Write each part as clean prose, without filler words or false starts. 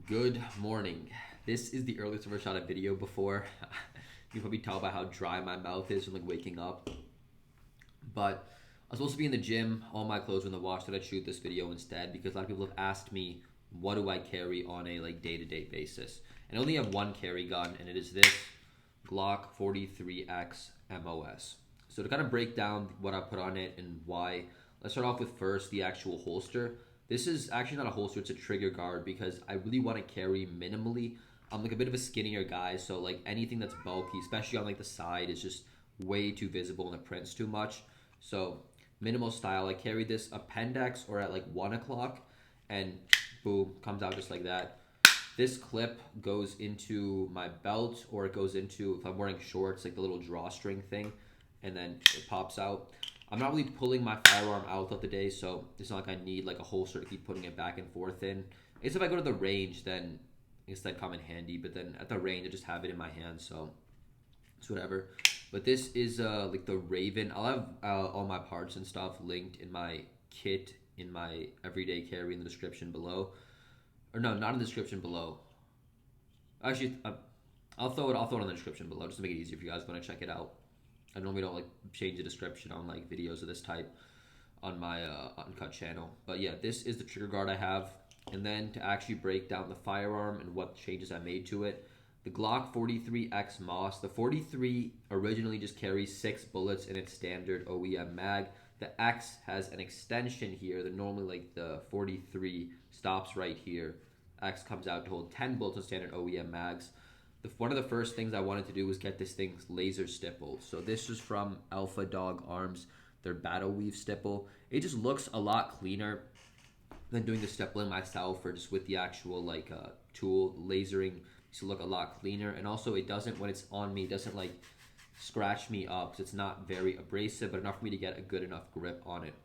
Good morning. This is the earliest I've ever shot a video before. You can probably tell by how dry my mouth is from like waking up. But I was supposed to be in the gym. All my clothes were in the wash. That I'd shoot this video instead because a lot of people have asked me what do I carry on a like day-to-day basis. And I only have one carry gun, and it is this Glock 43X MOS. So to kind of break down what I put on it and why, let's start off with first the actual holster. This is actually not a holster, it's a trigger guard because I really want to carry minimally. I'm like a bit of a skinnier guy, so like anything that's bulky, especially on like the side, is just way too visible and it prints too much. So minimal style. I carry this appendix or at like 1 o'clock and boom, comes out just like that. This clip goes into my belt or it goes into, if I'm wearing shorts, like the little drawstring thing, and then it pops out. I'm not really pulling my firearm out of the day, so it's not like I need like a holster to keep putting it back and forth in. I guess if I go to the range, then I guess that'd come in handy, but then at the range, I just have it in my hand, so it's whatever. But this is like the Raven. I'll have all my parts and stuff linked in my kit in my everyday carry in the description below. Or no, not in the description below. Actually, I'll throw it in the description below just to make it easier if you guys want to check it out. I normally don't like change the description on like videos of this type on my Uncut channel. But yeah, this is the trigger guard I have. And then to actually break down the firearm and what changes I made to it, the Glock 43X MOS. The 43 originally just carries 6 bullets in its standard OEM mag. The X has an extension here that normally like the 43 stops right here. X comes out to hold 10 bullets in standard OEM mags. One of the first things I wanted to do was get this thing laser stippled. So this is from Alpha Dog Arms, their Battle Weave stipple. It just looks a lot cleaner than doing the stippling myself or just with the actual like tool. Lasering to look a lot cleaner, and also it doesn't, when it's on me, it doesn't like scratch me up. So it's not very abrasive, but enough for me to get a good enough grip on it.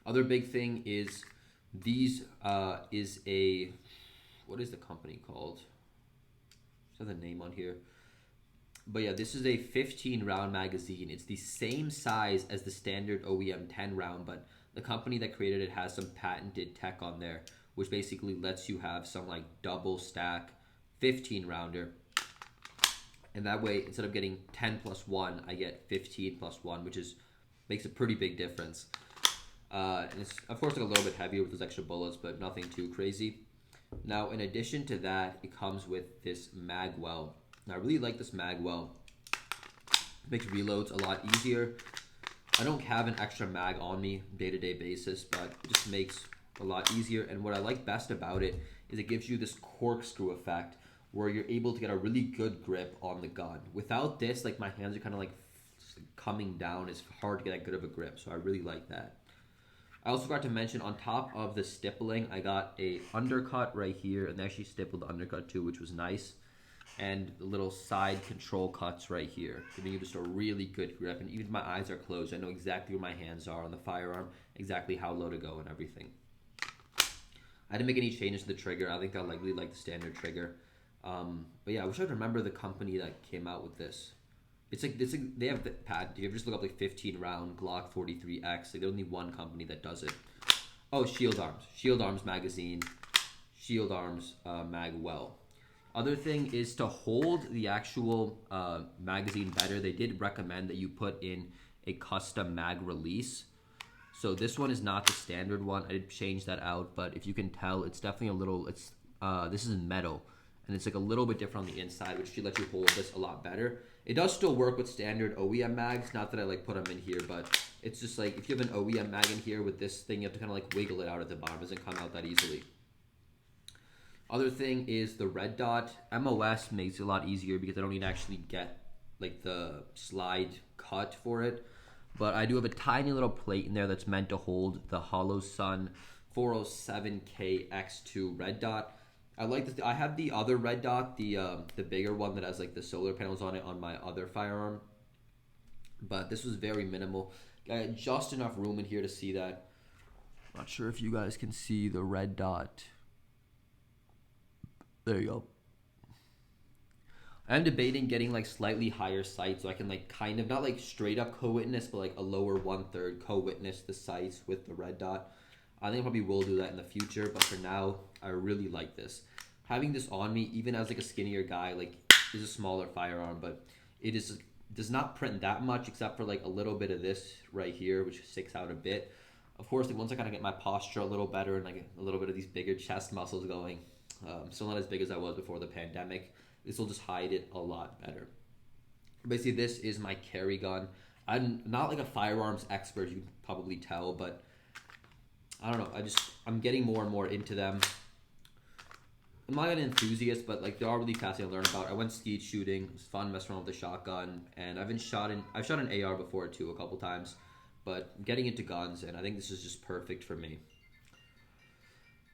Other big thing is these is a, what is the company called? The name on here, but yeah, this is a 15 round magazine. It's the same size as the standard OEM 10 round, but the company that created it has some patented tech on there which basically lets you have some like double stack 15 rounder, and that way instead of getting 10 plus 1 I get 15 plus 1, which is makes a pretty big difference. And it's of course like a little bit heavier with those extra bullets, but nothing too crazy. Now, in addition to that, it comes with this magwell. Now, I really like this magwell. It makes reloads a lot easier. I don't have an extra mag on me day-to-day basis, but it just makes a lot easier. And what I like best about it is it gives you this corkscrew effect where you're able to get a really good grip on the gun. Without this, like my hands are kind of like coming down. It's hard to get that good of a grip, so I really like that. I also forgot to mention, on top of the stippling, I got a undercut right here, and they actually stippled the undercut too, which was nice. And the little side control cuts right here, giving you just a really good grip. And even if my eyes are closed, I know exactly where my hands are on the firearm, exactly how low to go and everything. I didn't make any changes to the trigger. I think I really like the standard trigger. But yeah, I wish I could remember the company that came out with this. It's like they have the patent. You ever just look up like 15 round Glock 43X? Like, there's only one company that does it. Oh, Shield Arms. Shield Arms magazine. Shield Arms magwell. Other thing is to hold the actual magazine better. They did recommend that you put in a custom mag release. So this one is not the standard one. I did change that out, but if you can tell, it's definitely a little. It's this is metal, and it's like a little bit different on the inside, which should let you hold this a lot better. It does still work with standard OEM mags. Not that I like put them in here, but it's just like if you have an OEM mag in here with this thing, you have to kind of like wiggle it out at the bottom. It doesn't come out that easily. Other thing is the red dot. MOS makes it a lot easier because I don't need to actually get like the slide cut for it. But I do have a tiny little plate in there that's meant to hold the Holosun 407K X2 red dot. I like this. I have the other red dot, the bigger one that has like the solar panels on it on my other firearm. But this was very minimal. I had just enough room in here to see that. Not sure if you guys can see the red dot. There you go. I'm debating getting like slightly higher sights so I can like kind of not like straight up co-witness, but like a lower 1/3 co-witness the sights with the red dot. I think I probably will do that in the future, but for now, I really like this. Having this on me, even as like a skinnier guy, like is a smaller firearm, but it is does not print that much except for like a little bit of this right here, which sticks out a bit. Of course, like once I kind of get my posture a little better and like a little bit of these bigger chest muscles going, still not as big as I was before the pandemic. This will just hide it a lot better. Basically, this is my carry gun. I'm not like a firearms expert, you can probably tell, but I don't know. I'm getting more and more into them. I'm not an enthusiast, but like they are really fascinating to learn about. I went skeet shooting. It was fun messing around with the shotgun, and I've shot an AR before too a couple times, but I'm getting into guns, and I think this is just perfect for me.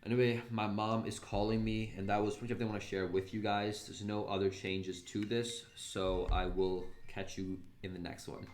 Anyway, my mom is calling me, and that was pretty much everything I want to share with you guys. There's no other changes to this, so I will catch you in the next one.